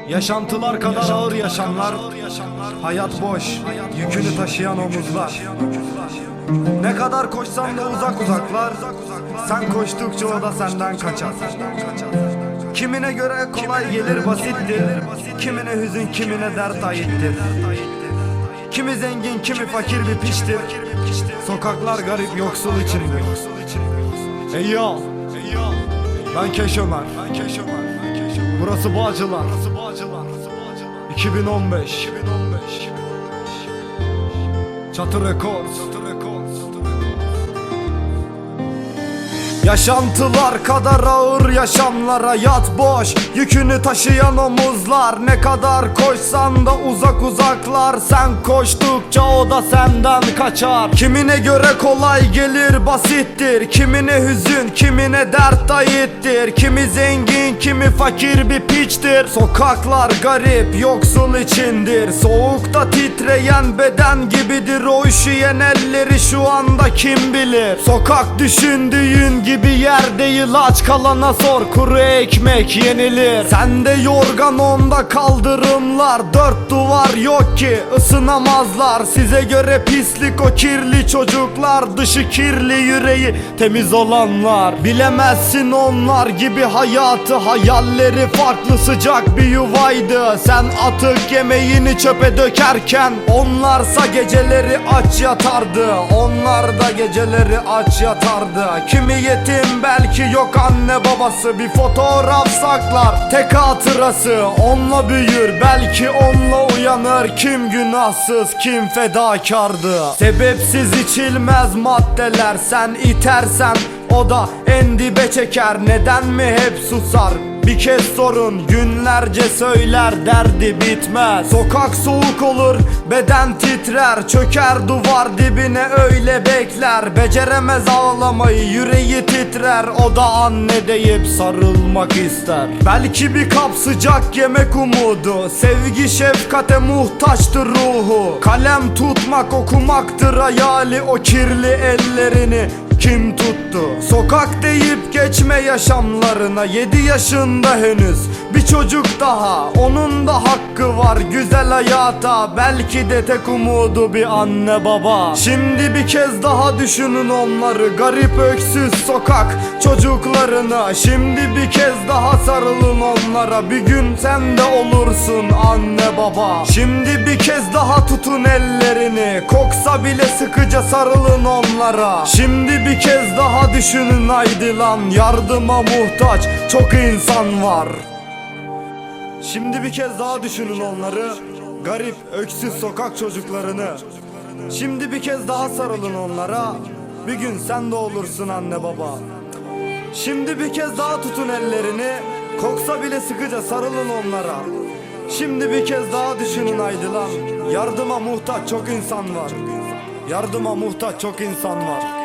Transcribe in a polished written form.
Yaşantılar kadar ağır yaşamlar, hayat boş, yükünü taşıyan omuzlar. Ne kadar koşsan da uzaklar, sen koştukça o da senden kaçar. Kimine göre kolay gelir basittir, kimine hüzün kimine dert ayettir. Kimi zengin kimi fakir bir piştir, sokaklar garip yoksul içindir. Ey yo, ben Keş Ömer, burası Bağcılar, 2015 Çatı Records. Yaşantılar kadar ağır yaşamlar, hayat boş, yükünü taşıyan omuzlar. Ne kadar koşsan da uzaklar, sen koştukça o da senden kaçar. Kimine göre kolay gelir basittir, kimine hüzün kimine dert ayettir. Kimi zengin kimi fakir bir piçtir, sokaklar garip yoksul içindir. Soğukta titreyen beden gibidir o üşüyen elleri, şu anda kim bilir. Sokak düşündüğün gibi bir yer değil, aç kalana sor, kuru ekmek yenilir. Sende yorgan onda kaldırımlar, dört duvar yok ki ısınamazlar. Size göre pislik o kirli çocuklar, dışı kirli yüreği temiz olanlar. Bilemezsin onlar gibi hayatı, hayalleri farklı sıcak bir yuvaydı. Sen atık yemeğini çöpe dökerken onlarsa geceleri aç yatardı. Onlar da geceleri aç yatardı. Kimi yetim belki yok anne babası, bir fotoğraf saklar tek hatırası. Onunla büyür belki onunla uyanır, kim günahsız kim fedakardı. Sebepsiz içilmez maddeler, sen itersen o da en dibe çeker. Neden mi hep susar? Bir kez sorun günlerce söyler, derdi bitmez. Sokak soğuk olur beden titrer, çöker duvar dibine öyle bekler. Beceremez ağlamayı yüreği titrer, o da anne deyip sarılmak ister. Belki bir kap sıcak yemek umudu, sevgi şefkate muhtaçtır ruhu. Kalem tutmak okumaktır hayali, o kirli ellerini kim tuttu? Sokak deyip geçme yaşamlarına, 7 yaşında henüz bir çocuk daha, onun da hakkı var güzel hayata. Belki de tek umudu bir anne baba. Şimdi bir kez daha düşünün onları, garip öksüz sokak çocuklarına. Şimdi bir kez daha sarılın onlara, bir gün sen de olursun anne baba. Şimdi bir kez daha tutun ellerini, koksa bile sıkıca sarılın onlara. Şimdi bir kez daha düşünün haydi lan, yardıma muhtaç çok insan var. Şimdi bir kez daha düşünün onları, garip öksüz sokak çocuklarını. Şimdi bir kez daha sarılın onlara, bir gün sen de olursun anne baba. Şimdi bir kez daha tutun ellerini, koksa bile sıkıca sarılın onlara. Şimdi bir kez daha düşünün haydi lan, yardıma muhtaç çok insan var. Yardıma muhtaç çok insan var.